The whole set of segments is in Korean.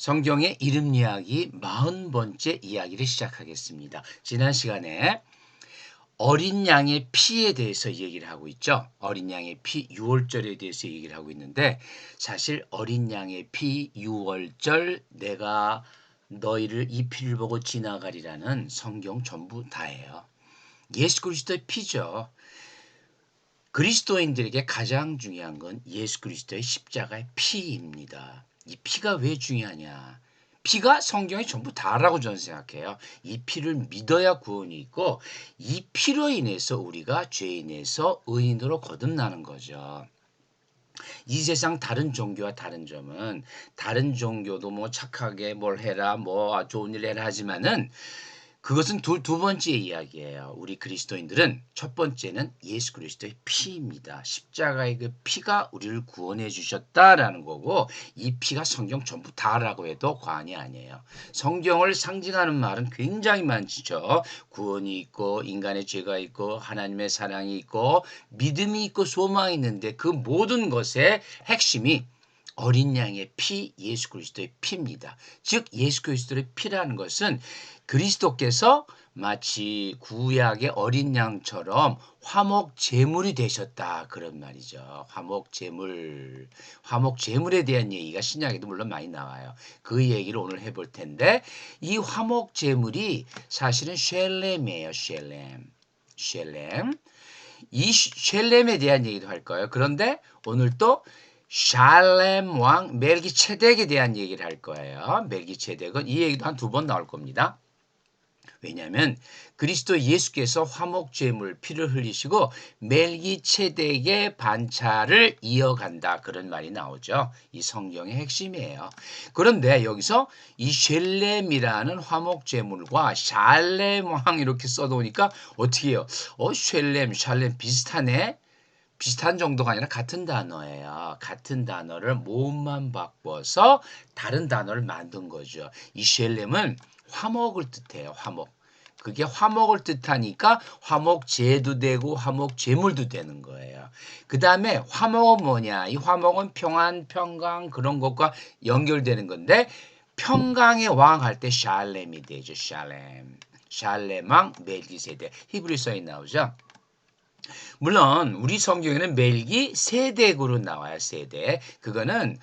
성경의 이름 이야기 40번째 이야기를 시작하겠습니다. 지난 시간에 어린 양의 피에 대해서 얘기를 하고 있죠. 어린 양의 피 6월절에 대해서 얘기를 하고 있는데 사실 어린 양의 피 6월절 내가 너희를 이 피를 보고 지나가리라는 성경 전부 다예요. 예수 그리스도의 피죠. 그리스도인들에게 가장 중요한 건 예수 그리스도의 십자가의 피입니다. 이 피가 왜 중요하냐? 피가 성경이 전부 다라고 저는 생각해요. 이 피를 믿어야 구원이 있고 이 피로 인해서 우리가 죄인에서 의인으로 거듭나는 거죠. 이 세상 다른 종교와 다른 점은 다른 종교도 뭐 착하게 뭘 해라 뭐 좋은 일 해라 하지만은 그것은 두 번째 이야기예요. 우리 그리스도인들은 첫 번째는 예수 그리스도의 피입니다. 십자가의 그 피가 우리를 구원해 주셨다라는 거고 이 피가 성경 전부 다라고 해도 과언이 아니에요. 성경을 상징하는 말은 굉장히 많죠. 구원이 있고 인간의 죄가 있고 하나님의 사랑이 있고 믿음이 있고 소망이 있는데 그 모든 것의 핵심이 어린 양의 피, 예수 그리스도의 피입니다. 즉 예수 그리스도의 피라는 것은 그리스도께서 마치 구약의 어린 양처럼 화목 제물이 되셨다 그런 말이죠. 화목 제물에 대한 얘기가 신약에도 물론 많이 나와요. 그 얘기를 오늘 해볼 텐데 이 화목 제물이 사실은 쉘렘이에요. 쉘렘. 이 쉘렘에 대한 얘기도 할 거예요. 그런데 오늘 또 샬렘 왕 멜기체덱에 대한 얘기를 할 거예요. 멜기체덱은 이 얘기도 한 2번 나올 겁니다. 왜냐하면 그리스도 예수께서 화목제물 피를 흘리시고 멜기체덱의 반차를 이어간다 그런 말이 나오죠. 이 성경의 핵심이에요. 그런데 여기서 이 쉘렘이라는 화목제물과 샬렘 왕 이렇게 써놓으니까 어떻게 해요? 쉘렘, 샬렘 비슷하네. 비슷한 정도가 아니라 같은 단어예요. 같은 단어를 모음만 바꿔서 다른 단어를 만든 거죠. 이 쉘렘은 화목을 뜻해요. 화목. 그게 화목을 뜻하니까 화목제도 되고 화목제물도 되는 거예요. 그 다음에 화목은 뭐냐? 이 화목은 평안, 평강 그런 것과 연결되는 건데 평강의 왕 할 때 샬렘이 되죠. 샬렘 왕 멜기세덱. 히브리서에 나오죠. 물론 우리 성경에는 멜기세덱으로 나와요. 세덱. 그거는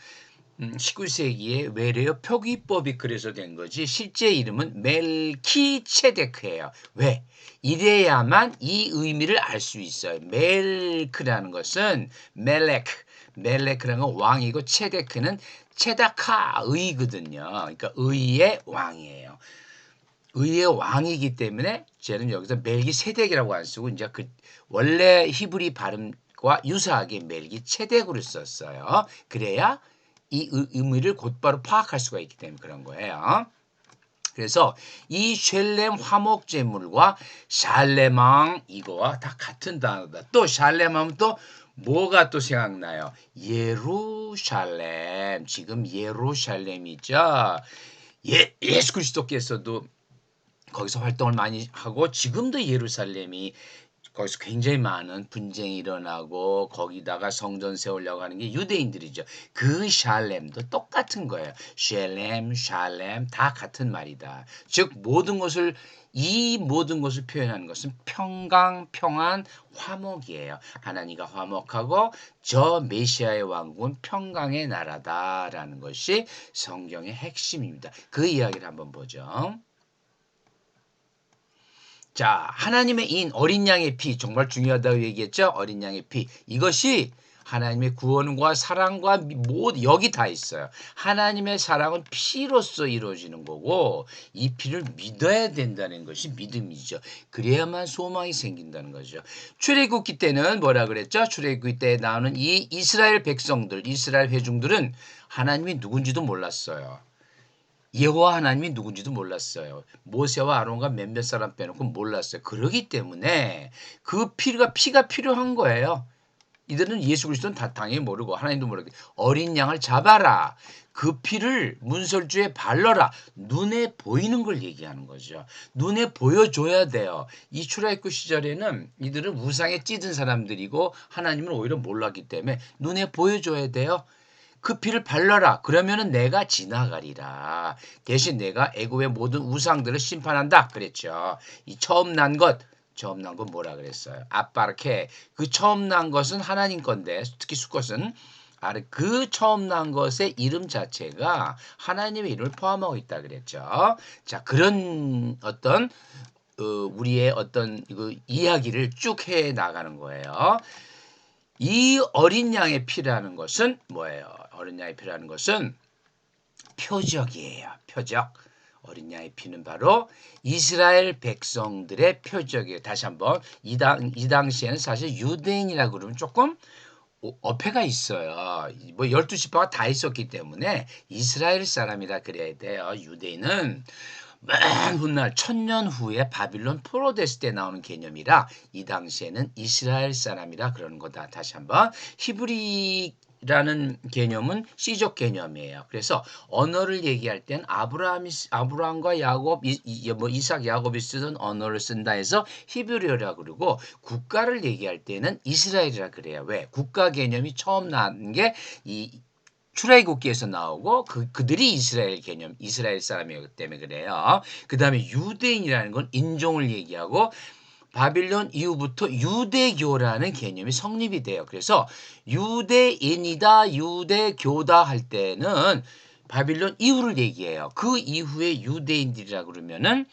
19세기에 외래어 표기법이 그래서 된 거지 실제 이름은 멜키체데크예요. 왜? 이래야만 이 의미를 알 수 있어요. 멜크라는 것은 멜레크라는 건 왕이고 체데크는 체다카 의거든요. 그러니까 의의 왕이에요. 의의 왕이기 때문에 쟤는 여기서 멜기세덱이라고 안 쓰고 이제 그 원래 히브리 발음과 유사하게 멜기체덱으로 썼어요. 그래야 이 의미를 곧바로 파악할 수가 있기 때문에 그런 거예요. 그래서 이 쉘렘 화목제물과 샬레망 이거와 다 같은 단어다. 또 샬레망은 또 뭐가 또 생각나요? 예루샬렘. 지금 예루샬렘이죠. 예수 그리스도께서도 거기서 활동을 많이 하고 지금도 예루살렘이 거기서 굉장히 많은 분쟁이 일어나고 거기다가 성전 세우려고 하는 게 유대인들이죠. 그 샬렘도 똑같은 거예요. 샬렘 다 같은 말이다. 즉 이 모든 것을 표현하는 것은 평강, 평안, 화목이에요. 하나님과 화목하고 저 메시아의 왕국은 평강의 나라다라는 것이 성경의 핵심입니다. 그 이야기를 한번 보죠. 자, 하나님의 인 어린 양의 피 정말 중요하다고 얘기했죠. 어린 양의 피 이것이 하나님의 구원과 사랑과 여기 다 있어요. 하나님의 사랑은 피로써 이루어지는 거고 이 피를 믿어야 된다는 것이 믿음이죠. 그래야만 소망이 생긴다는 거죠. 출애굽기 때는 뭐라 그랬죠? 출애굽기 때 나오는 이 이스라엘 백성들, 이스라엘 회중들은 하나님이 누군지도 몰랐어요. 여호와 하나님이 누군지도 몰랐어요. 모세와 아론과 몇몇 사람 빼놓고 몰랐어요. 그러기 때문에 그 피가 필요한 거예요. 이들은 예수 그리스도는 다 당연히 모르고 하나님도 모르고 어린 양을 잡아라. 그 피를 문설주에 발라라. 눈에 보이는 걸 얘기하는 거죠. 눈에 보여줘야 돼요. 이 출애굽 시절에는 이들은 우상에 찌든 사람들이고 하나님을 오히려 몰랐기 때문에 눈에 보여줘야 돼요. 그 피를 발라라. 그러면은 내가 지나가리라. 대신 내가 애굽의 모든 우상들을 심판한다. 그랬죠. 이 처음 난 것 뭐라 그랬어요? 아빠르케. 그 처음 난 것은 하나님 건데 특히 수컷은 그 처음 난 것의 이름 자체가 하나님의 이름을 포함하고 있다 그랬죠. 자, 그런 어떤 우리의 어떤 이야기를 쭉 해 나가는 거예요. 이 어린 양의 피라는 것은 뭐예요? 어린 양의 피라는 것은 표적이에요. 표적. 어린 양의 피는 바로 이스라엘 백성들의 표적이에요. 다시 한번 이 당시에는 사실 유대인이라고 그러면 조금 어폐가 있어요. 뭐 12지파가 다 있었기 때문에 이스라엘 사람이라 그래야 돼요. 유대인은 맨 훗날 1000년 후에 바빌론 포로됐을 때 나오는 개념이라 이 당시에는 이스라엘 사람이라 그러는 거다. 다시 한번 히브리라는 개념은 시족 개념이에요. 그래서 언어를 얘기할 땐 아브라함과 야곱, 이삭, 야곱이 쓰던 언어를 쓴다 해서 히브리어라고 그러고 국가를 얘기할 때는 이스라엘이라 그래요. 왜? 국가 개념이 처음 나온 게 이 출애굽기에서 나오고 그들이 이스라엘 개념, 이스라엘 사람이기 때문에 그래요. 그 다음에 유대인이라는 건 인종을 얘기하고 바빌론 이후부터 유대교라는 개념이 성립이 돼요. 그래서 유대인이다, 유대교다 할 때는 바빌론 이후를 얘기해요. 그 이후에 유대인들이라 그러면은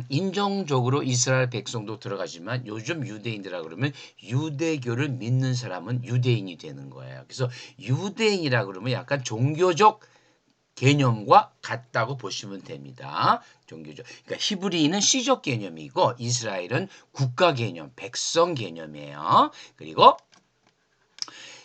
인종적으로 이스라엘 백성도 들어가지만 요즘 유대인들이라 그러면 유대교를 믿는 사람은 유대인이 되는 거예요. 그래서 유대인이라 그러면 약간 종교적 개념과 같다고 보시면 됩니다. 종교적. 그러니까 히브리인은 시족 개념이고 이스라엘은 국가 개념, 백성 개념이에요. 그리고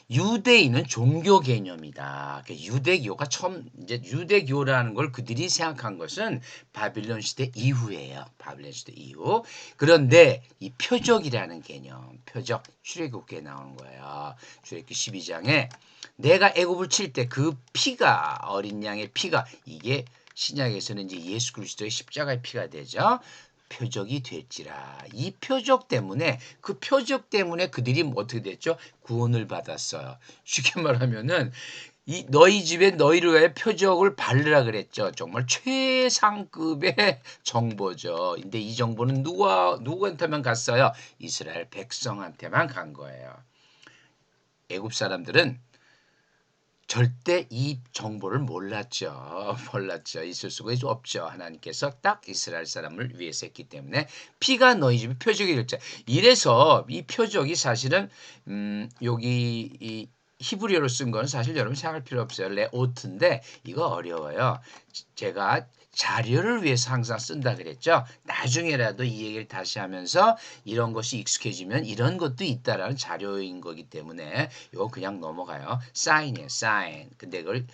유대인은 종교 개념이다. 유대교가 처음 이제 유대교라는 걸 그들이 생각한 것은 바빌론 시대 이후예요. 바빌론 시대 이후. 그런데 이 표적이라는 개념, 표적 출애굽기에 나오는 거예요. 출애굽기 12장에 내가 애굽을 칠 때 그 피가 어린 양의 피가 이게 신약에서는 이제 예수 그리스도의 십자가의 피가 되죠. 표적이 될지라. 이 표적 때문에 그 표적 때문에 그들이 어떻게 됐죠? 구원을 받았어요. 쉽게 말하면은 이 너희 집에 너희를 위해 표적을 바르라 그랬죠. 정말 최상급의 정보죠. 근데 이 정보는 누구한테만 갔어요? 이스라엘 백성한테만 간 거예요. 애굽 사람들은 절대 이 정보를 몰랐죠. 있을 수가 없죠. 하나님께서 딱 이스라엘 사람을 위해서 했기 때문에 피가 너희 집에 표적이 될자. 이래서 이 표적이 사실은 여기 이 히브리어로 쓴 거는 사실 여러분 생각할 필요 없어요. 레오트인데 이거 어려워요. 제가 자료를 위해서 항상 쓴다 그랬죠. 나중에라도 이 얘기를 다시 하면서 이런 것이 익숙해지면 이런 것도 있다라는 자료인 거기 때문에 이거 그냥 넘어가요. 사인이에요. 사인. 근데 그걸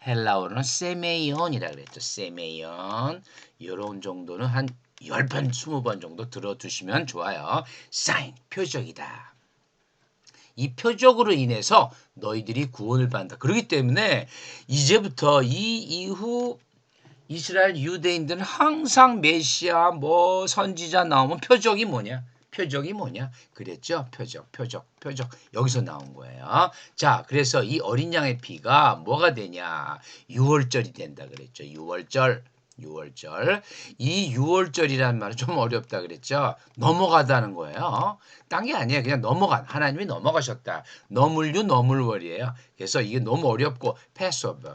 헬라어로는 세메이온이라 그랬죠. 세메이온. 이런 정도는 한 10번, 20번 정도 들어두시면 좋아요. 사인, 표적이다. 이 표적으로 인해서 너희들이 구원을 받는다. 그렇기 때문에 이제부터 이 이후 이스라엘 유대인들은 항상 메시아 뭐 선지자 나오면 표적이 뭐냐? 표적이 뭐냐? 그랬죠? 표적. 여기서 나온 거예요. 자, 그래서 이 어린 양의 피가 뭐가 되냐? 유월절이 된다 그랬죠. 유월절. 이 유월절이라는 말은 좀 어렵다 그랬죠. 넘어가다는 거예요. 딴 게 아니에요. 그냥 넘어간. 하나님이 넘어가셨다. 너물월이에요. 그래서 이게 너무 어렵고 패스오버.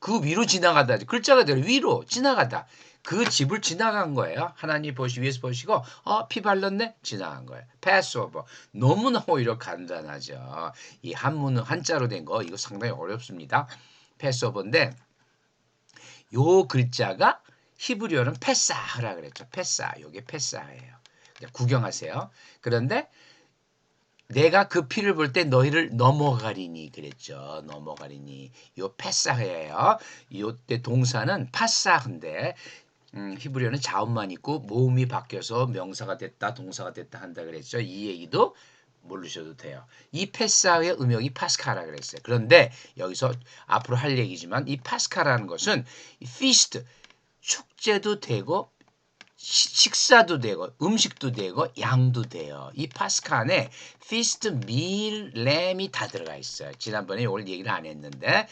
그 위로 지나가다. 글자가 대로 위로 지나가다. 그 집을 지나간 거예요. 하나님 위에서 보시고 피 발랐네? 지나간 거예요. 패스오버. 너무나 오히려 간단하죠. 이 한문은 한자로 된 거 이거 상당히 어렵습니다. 패스오버인데 요 글자가 히브리어는 페사흐라 그랬죠. 페사. 요게 페사예요. 구경하세요. 그런데 내가 그 피를 볼 때 너희를 넘어가리니 그랬죠. 넘어가리니. 요 페사흐예요. 요때 동사는 파사흐인데 히브리어는 자음만 있고 모음이 바뀌어서 명사가 됐다 동사가 됐다 한다 그랬죠. 이 얘기도 모르셔도 돼요. 이 페사흐의 음역이 파스카라 그랬어요. 그런데 여기서 앞으로 할 얘기지만 이 파스카라는 것은 피스트 축제도 되고 식사도 되고 음식도 되고 양도 돼요. 이 파스카 안에 feast, meal, lamb이 다 들어가 있어요. 지난번에 이걸 얘기를 안 했는데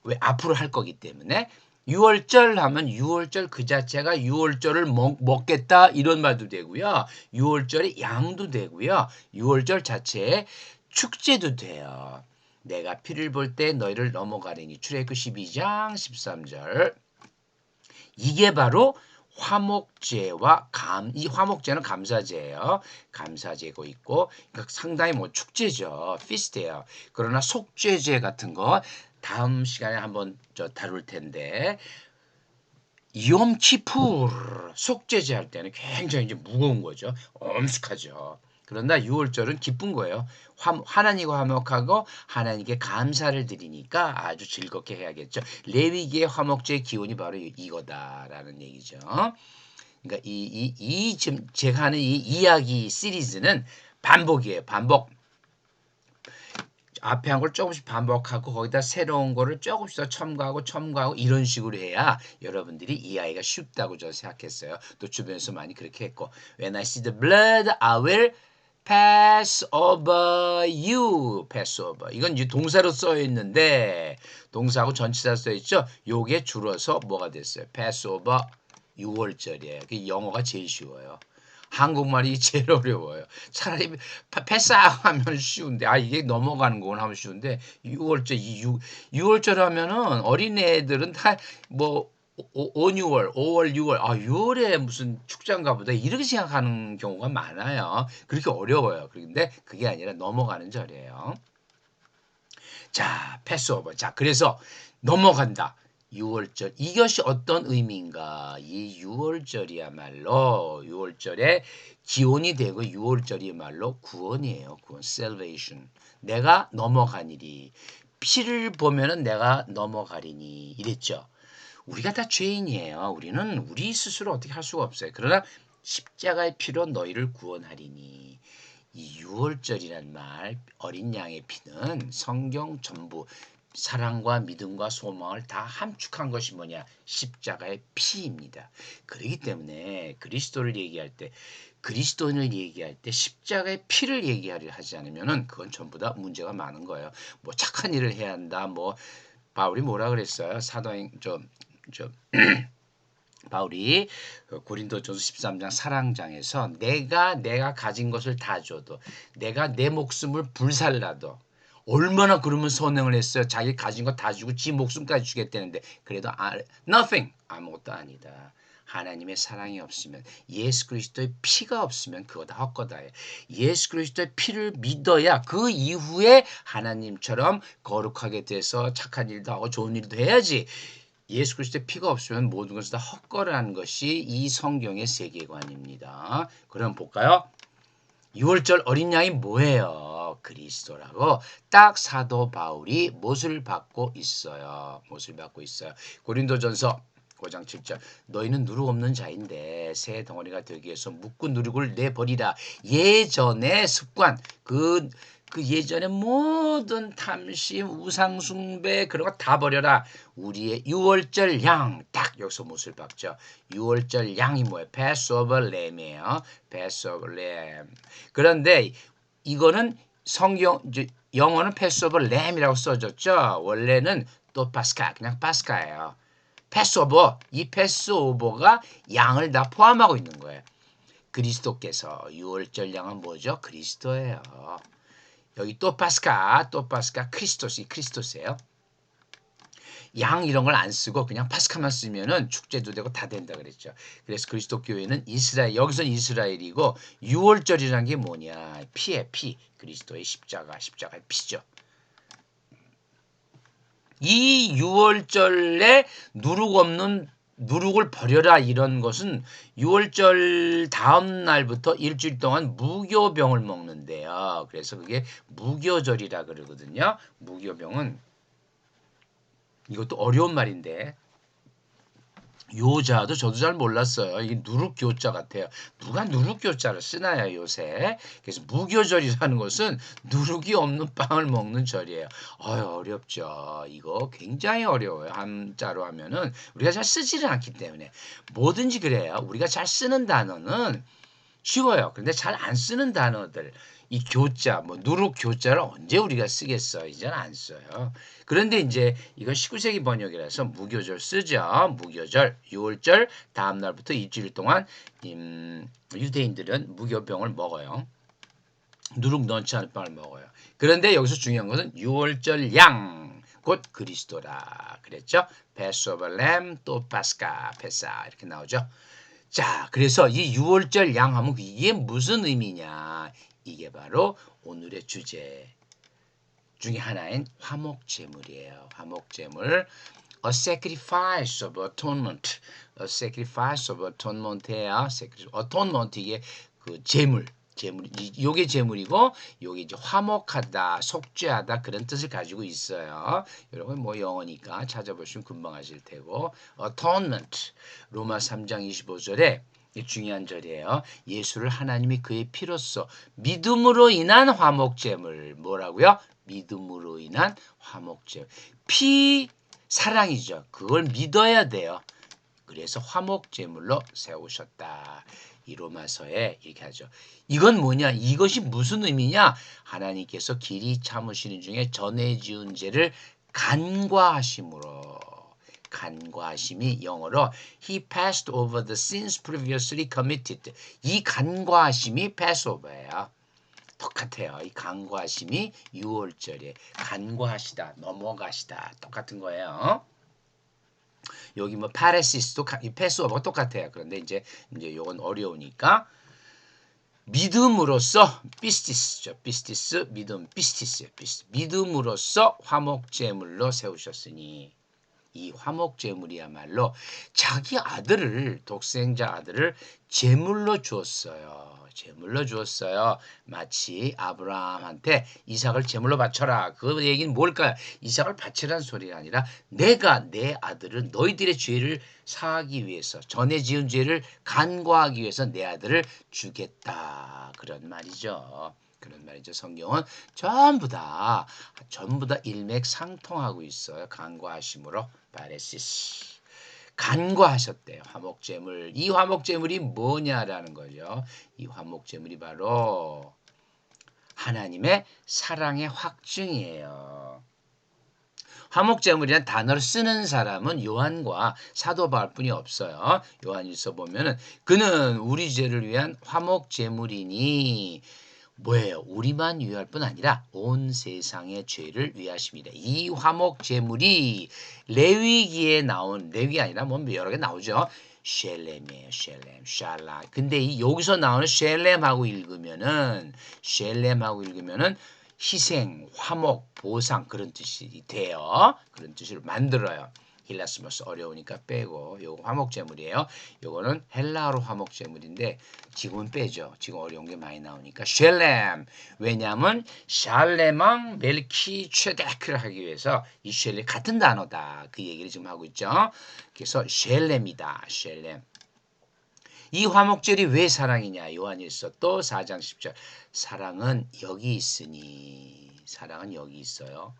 왜 앞으로 할 거기 때문에 유월절 하면 유월절 그 자체가 유월절을 먹겠다 이런 말도 되고요. 유월절에 양도 되고요. 유월절 자체에 축제도 돼요. 내가 피를 볼 때 너희를 넘어가리니 출애굽 12장 13절. 이게 바로 화목제와 이 화목제는 감사제예요. 감사제고 있고 그러니까 상당히 뭐 축제죠. 피스트예요. 그러나 속죄제 같은 거 다음 시간에 한번 다룰 텐데 욤키푸르 속죄제 할 때는 굉장히 이제 무거운 거죠. 엄숙하죠. 그러나 유월절은 기쁜 거예요. 하나님과 화목하고 하나님께 감사를 드리니까 아주 즐겁게 해야겠죠. 레위기의 화목제의 기원이 바로 이거다라는 얘기죠. 그러니까 지금 제가 하는 이 이야기 시리즈는 반복이에요. 반복. 앞에 한 걸 조금씩 반복하고 거기다 새로운 거를 조금씩 더 첨가하고 이런 식으로 해야 여러분들이 이해하기가 쉽다고 저는 생각했어요. 또 주변에서 많이 그렇게 했고 When I see the blood, I will pass over you. pass over. 이건 이제 동사로 써 있는데 동사하고 전치사 써 있죠. 요게 줄어서 뭐가 됐어요? pass over 6월절이에요. 영어가 제일 쉬워요. 한국말이 제일 어려워요. 차라리 패스하면 쉬운데 이게 넘어가는 거는 하면 쉬운데 6월절 하면은 어린애들은 다 뭐 5, 6월, 6월 6월에 무슨 축제인가 보다 이렇게 생각하는 경우가 많아요. 그렇게 어려워요. 그런데 그게 아니라 넘어가는 절이에요. 자, 패스오버. 자, 그래서 넘어간다. 6월절. 이것이 어떤 의미인가? 이 6월절이야말로 6월절에 기원이 되고 6월절이야말로 구원이에요. 구원, salvation. 내가 넘어가니리. 피를 보면은 내가 넘어가리니 이랬죠. 우리가 다 죄인이에요. 우리는 우리 스스로 어떻게 할 수가 없어요. 그러나 십자가의 피로 너희를 구원하리니. 이 6월절이란 말, 어린 양의 피는 성경 전부 사랑과 믿음과 소망을 다 함축한 것이 뭐냐? 십자가의 피입니다. 그렇기 때문에 그리스도를 얘기할 때 그리스도인을 얘기할 때 십자가의 피를 얘기하려 하지 않으면은 그건 전부 다 문제가 많은 거예요. 뭐 착한 일을 해야 한다. 뭐 바울이 뭐라 그랬어요? 사도행 바울이 고린도전서 13장 사랑장에서 내가 가진 것을 다 줘도 내가 내 목숨을 불살라도 얼마나 그러면 선행을 했어요. 자기 가진 거 다 주고 지 목숨까지 주겠다는데 그래도 nothing 아무것도 아니다. 하나님의 사랑이 없으면 예수 그리스도의 피가 없으면 그거 다 헛거다예요. 예수 그리스도의 피를 믿어야 그 이후에 하나님처럼 거룩하게 돼서 착한 일도 하고 좋은 일도 해야지. 예수 그리스도의 피가 없으면 모든 것을 다 헛거라는 것이 이 성경의 세계관입니다. 그럼 볼까요? 6월절 어린 양이 뭐예요? 그리스도라고 딱 사도 바울이 못을 받고 있어요. 못을 받고 있어요. 고린도전서 5장 7절 너희는 누룩 없는 자인데 새 덩어리가 되기 위해서 묶은 누룩을 내버리라. 예전의 습관 그 예전의 모든 탐심, 우상숭배 그런 거 다 버려라. 우리의 6월절 양 딱 여기서 못을 박죠. 6월절 양이 뭐예요? Passover Lamb이에요. Passover Lamb. 그런데 이거는 성경 영어는 Passover Lamb이라고 써졌죠. 원래는 또 파스카 그냥 파스카예요. 패스오버 이 패스오버가 양을 다 포함하고 있는 거예요. 그리스도께서 6월절 양은 뭐죠? 그리스도예요. 여기 또 파스카 크리스토스예요. 양 이런 걸 안 쓰고 그냥 파스카만 쓰면은 축제도 되고 다 된다 그랬죠. 그래서 그리스도 교회는 이스라엘 여기서는 이스라엘이고 6월절이라는 게 뭐냐? 피의 피. 그리스도의 십자가의 피죠. 이 6월절에 누룩을 버려라 이런 것은 6월절 다음 날부터 일주일 동안 무교병을 먹는데요. 그래서 그게 무교절이라 그러거든요. 무교병은 이것도 어려운 말인데 요자도 저도 잘 몰랐어요. 이게 누룩교자 같아요. 누가 누룩교자를 쓰나요, 요새? 그래서 무교절이라는 것은 누룩이 없는 빵을 먹는 절이에요. 어렵죠. 이거 굉장히 어려워요. 한자로 하면은 우리가 잘 쓰지를 않기 때문에 뭐든지 그래요. 우리가 잘 쓰는 단어는 쉬워요. 그런데 잘 안 쓰는 단어들, 이 교자, 뭐 누룩 교자를 언제 우리가 쓰겠어? 이제는 안 써요. 그런데 이제 이건 19세기 번역이라서 무교절 쓰죠. 무교절, 6월절 다음 날부터 일주일 동안 유대인들은 무교병을 먹어요. 누룩 넣지 않은 빵을 먹어요. 그런데 여기서 중요한 것은 6월절 양, 곧 그리스도라 그랬죠. 패스오버 램, 또 파스카, 페사 이렇게 나오죠. 자, 그래서 이 6월절 양하면 이게 무슨 의미냐? 이게 바로 오늘의 주제 중에 하나인 화목제물이에요. 화목제물. A sacrifice of atonement. A sacrifice of atonement예요. atonement 이게 그 제물. 요게 제물이고 요게 이제 화목하다, 속죄하다 그런 뜻을 가지고 있어요. 여러분 뭐 영어니까 찾아보시면 금방 아실 테고. atonement. 로마 3장 25절에 중요한 절이에요. 예수를 하나님이 그의 피로써 믿음으로 인한 화목제물 뭐라고요? 믿음으로 인한 화목제물. 피 사랑이죠. 그걸 믿어야 돼요. 그래서 화목제물로 세우셨다. 이 로마서에 이렇게 하죠. 이건 뭐냐? 이것이 무슨 의미냐? 하나님께서 길이 참으시는 중에 전에 지은 죄를 간과하심으로 간과하심이 영어로 He passed over the sins previously committed. 이 간과하심이 passover예요. 똑같아요. 이 간과하심이 6월절에 간과하시다, 넘어가시다 똑같은 거예요. 여기 뭐 파레시스도 패스오버가 똑같아요. 그런데 이제 요건 어려우니까 믿음으로써 피스티스죠. 피스티스 믿음 피스티스요. 믿음으로써 화목제물로 세우셨으니 이 화목제물이야말로 자기 아들을 독생자 아들을 제물로 주었어요. 제물로 주었어요. 마치 아브라함한테 이삭을 제물로 바쳐라. 그 얘기는 뭘까요? 이삭을 바치라는 소리가 아니라 내가 내 아들을 너희들의 죄를 사하기 위해서 전에 지은 죄를 간과하기 위해서 내 아들을 주겠다. 그런 말이죠. 그런 말이죠. 성경은 전부 다 일맥상통하고 있어요. 간과하심으로 파레시스. 간과하셨대요. 화목제물. 이 화목제물이 뭐냐라는 거죠. 이 화목제물이 바로 하나님의 사랑의 확증이에요. 화목제물이라는 단어를 쓰는 사람은 요한과 사도 바울뿐이 없어요. 요한일서 보면은 그는 우리 죄를 위한 화목제물이니 뭐예요? 우리만 위할 뿐 아니라 온 세상의 죄를 위하십니다. 이 화목 제물이 레위기에 나온 레위가 아니라 뭐 여러 개 나오죠. 쉘렘이에요. 쉘렘, 샬라. 근데 여기서 나오는 쉘렘하고 읽으면은 희생, 화목, 보상 그런 뜻이 돼요. 그런 뜻을 만들어요. 힐라스모스 어려우니까 빼고 요거 화목제물이에요. 요거는 헬라어로 화목제물인데 지금은 빼죠. 지금 어려운 게 많이 나오니까 쉘렘. 왜냐하면 샬레망 멜키 최데크를 하기 위해서 이 쉘렘 같은 단어다. 그 얘기를 지금 하고 있죠. 그래서 쉘렘이다. 쉘렘. 이 화목절이 왜 사랑이냐? 요한일서 또 4장 10절. 사랑은 여기 있으니. 사랑은 여기 있어요.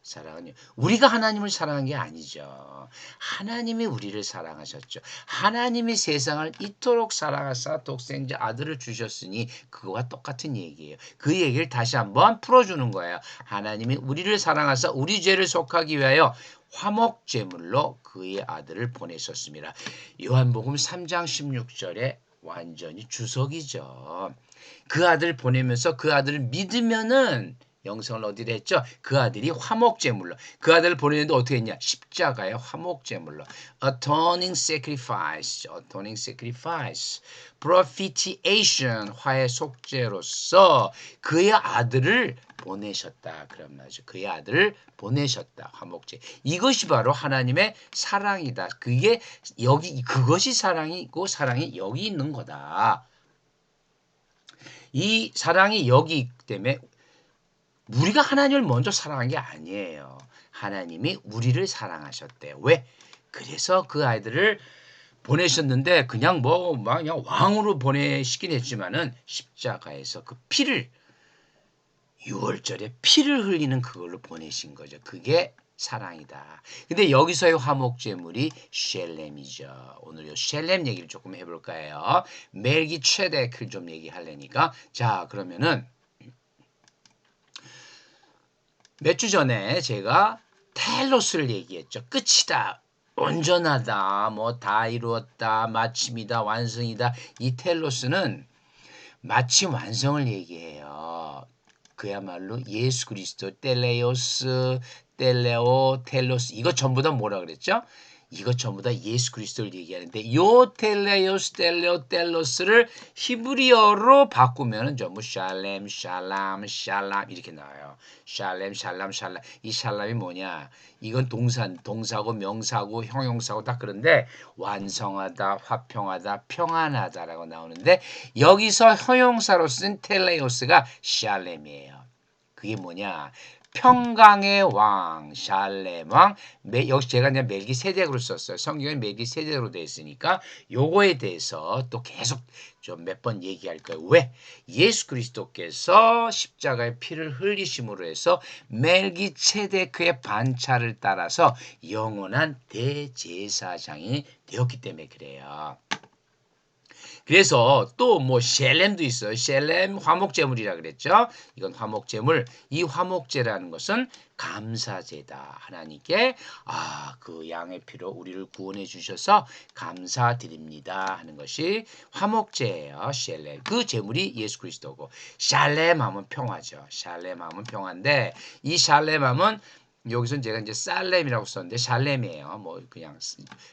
사랑은요. 우리가 하나님을 사랑한 게 아니죠. 하나님이 우리를 사랑하셨죠. 하나님이 세상을 이토록 사랑하사 독생자 아들을 주셨으니 그거와 똑같은 얘기예요. 그 얘기를 다시 한번 풀어주는 거예요. 하나님이 우리를 사랑하사 우리 죄를 속하기 위하여 화목제물로 그의 아들을 보내셨습니다. 요한복음 3장 16절에 완전히 주석이죠. 그 아들 보내면서 그 아들을 믿으면은 영성을 어디로 했죠? 그 아들이 화목제물로. 그 아들을 보내는데 어떻게 했냐? 십자가의 화목제물로. Atoning sacrifice. Atoning sacrifice. Propitiation. 화해 속죄로서 그의 아들을 보내셨다. 그런 말이죠. 그의 아들을 보내셨다. 화목제. 이것이 바로 하나님의 사랑이다. 그것이 사랑이고 사랑이 여기 있는 거다. 이 사랑이 여기 있기 때문에 우리가 하나님을 먼저 사랑한 게 아니에요. 하나님이 우리를 사랑하셨대요. 왜? 그래서 그 아이들을 보내셨는데 그냥 뭐 그냥 왕으로 보내시긴 했지만은 십자가에서 그 피를 6월절에 피를 흘리는 그걸로 보내신 거죠. 그게 사랑이다. 근데 여기서의 화목제물이 셸렘이죠. 오늘 요 셸렘 얘기를 조금 해볼까 해요. 멜기체덱을 좀 얘기하려니까. 자, 그러면은 몇 주 전에 제가 텔로스를 얘기했죠. 끝이다. 온전하다. 뭐 다 이루었다. 마침이다. 완성이다. 이 텔로스는 마침 완성을 얘기해요. 그야말로 예수 그리스도 텔레오스, 텔레오, 텔로스 이거 전부 다 뭐라 그랬죠? 이거 전부 다 예수 그리스도를 얘기하는데 요 텔레오스, 텔레오, 텔로스를 히브리어로 바꾸면은 전부 샬렘, 샬람, 샬람 이렇게 나와요. 샬렘, 샬람, 샬람. 이 샬람이 뭐냐? 이건 동사고 명사고 형용사고 다 그런데 완성하다, 화평하다, 평안하다라고 나오는데 여기서 형용사로 쓴 텔레오스가 샬렘이에요. 그게 뭐냐? 평강의 왕, 샬렘 왕. 역시 제가 그냥 멜기세덱으로 썼어요. 성경에 멜기세덱으로 되어 있으니까 요거에 대해서 또 계속 좀 몇 번 얘기할 거예요. 왜? 예수 그리스도께서 십자가의 피를 흘리심으로 해서 멜기세덱의 반차를 따라서 영원한 대제사장이 되었기 때문에 그래요. 그래서 또 뭐 셸렘도 있어요. 셸렘 화목제물이라 그랬죠. 이건 화목제물. 이 화목제라는 것은 감사제다. 하나님께 그 양의 피로 우리를 구원해 주셔서 감사드립니다 하는 것이 화목제예요. 셸렘. 그 제물이 예수 그리스도고 샬렘 하면 평화죠. 샬렘 하면 평화인데 이 샬렘 하면 여기서 제가 이제 살렘이라고 썼는데 샬렘이에요. 뭐 그냥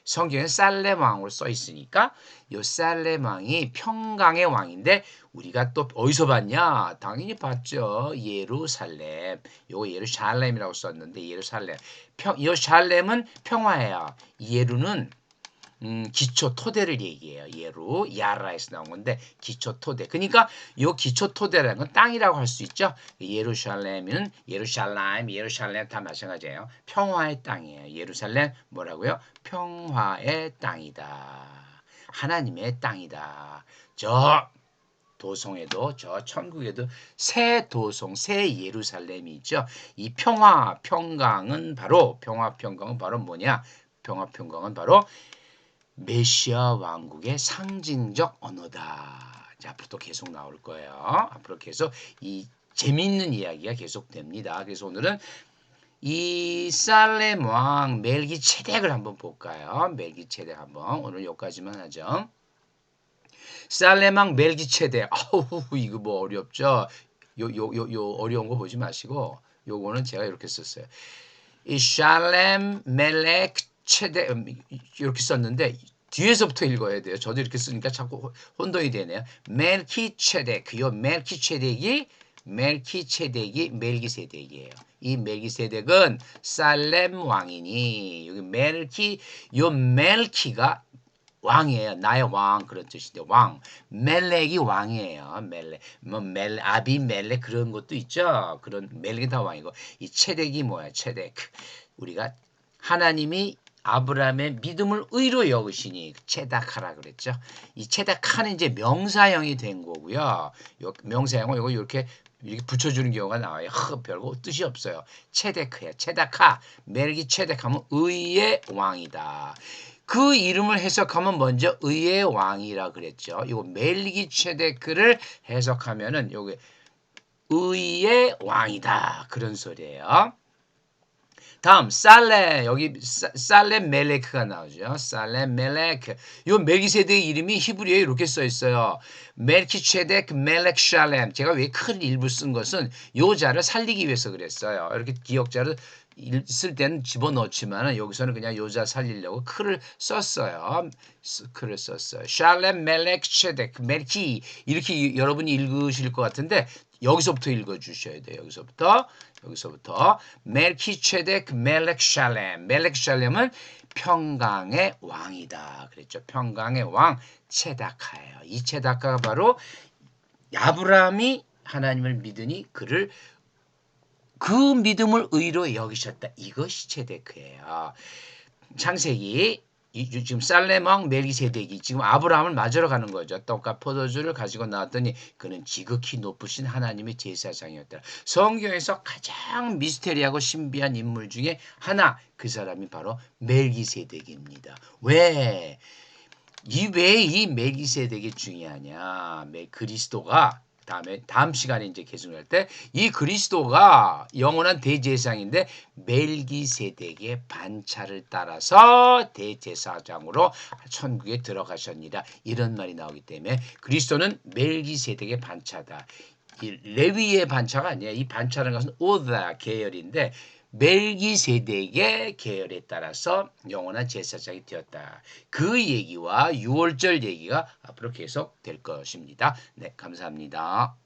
성경에 살렘 왕으로 써 있으니까 요 살렘 왕이 평강의 왕인데 우리가 또 어디서 봤냐? 당연히 봤죠. 예루살렘. 요거 예루살렘이라고 썼는데 예루살렘. 요 샬렘은 평화예요. 예루는 기초 토대를 얘기해요. 예루, 야라에서 나온 건데 기초 토대. 그러니까 요 기초 토대라는 건 땅이라고 할 수 있죠. 예루살렘은 예루살렘 다 마찬가지예요. 평화의 땅이에요. 예루살렘 뭐라고요? 평화의 땅이다. 하나님의 땅이다. 저 도성에도 저 천국에도 새 도성, 새 예루살렘이 있죠. 이 평강은 바로 뭐냐? 평강은 바로 메시아 왕국의 상징적 언어다. 자, 앞으로 또 계속 나올 거예요. 앞으로 계속 이 재미있는 이야기가 계속됩니다. 그래서 오늘은 이 살렘 왕 멜기체덱을 한번 볼까요? 멜기체덱 한번 오늘 여기까지만 하죠. 살렘 왕 멜기체덱. 이거 뭐 어렵죠? 요 어려운 거 보지 마시고 요거는 제가 이렇게 썼어요. 이 샬렘 멜렉 체덱 이렇게 썼는데 뒤에서부터 읽어야 돼요. 저도 이렇게 쓰니까 자꾸 혼동이 되네요. 멜키체덱. 요 멜키체덱이 멜기세덱이에요. 이 멜기세덱은 살렘 왕이니 여기 요 멜키가 왕이에요. 나의 왕 그런 뜻인데 왕. 멜렉이 왕이에요. 아비멜렉 그런 것도 있죠. 그런 멜렉이 다 왕이고 이 체덱이 뭐야? 체덱. 우리가 하나님이 아브라함의 믿음을 의로 여기시니 체닥하라 그랬죠. 이 체닥하는 이제 명사형이 된 거고요. 명사형은 이거 이렇게 붙여주는 경우가 나와요. 별거 뜻이 없어요. 체데크야. 체닥하. 멜기 체덱하면 의의 왕이다. 그 이름을 해석하면 먼저 의의 왕이라 그랬죠. 이거 멜기체데크를 해석하면은 요게 의의 왕이다. 그런 소리예요. 다음 살레 여기 살렘 멜레크가 나오죠. 살렘 멜레크. 요 멜기세덱의 이름이 히브리어에 이렇게 써 있어요. 멜키체덱 멜렉 샬렘. 제가 왜 큰 일부 쓴 것은 요 자를 살리기 위해서 그랬어요. 이렇게 기억자를 쓸 때는 집어넣지만 여기서는 그냥 요자 살리려고 크를 썼어요. 크를 썼어요. 샬렘 멜렉 체덱 멜키 이렇게 여러분이 읽으실 것 같은데 여기서부터 읽어주셔야 돼요. 여기서부터 멜키체덱 멜렉 샬렘. 멜렉 샬렘은 평강의 왕이다. 그랬죠. 평강의 왕 체다카예요. 이 체다카가 바로 아브라함이 하나님을 믿으니 그를 그 믿음을 의로 여기셨다. 이것이 체데크예요. 창세기 지금 살렘 왕 멜기세덱이 지금 아브라함을 맞으러 가는 거죠. 떡과 포도주를 가지고 나왔더니 그는 지극히 높으신 하나님의 제사장이었다. 성경에서 가장 미스테리하고 신비한 인물 중에 하나, 그 사람이 바로 멜기세덱입니다. 왜? 왜 이 멜기세덱이 중요하냐? 그리스도가 다음 시간에 이제 계승할 때 이 그리스도가 영원한 대제사장인데 멜기세덱의 반차를 따라서 대제사장으로 천국에 들어가셨니라 이런 말이 나오기 때문에 그리스도는 멜기세덱의 반차다. 이 레위의 반차가 아니야. 이 반차라는 것은 오다 계열인데 멜기세덱의 계열에 따라서 영원한 제사장이 되었다. 그 얘기와 유월절 얘기가 앞으로 계속 될 것입니다. 네, 감사합니다.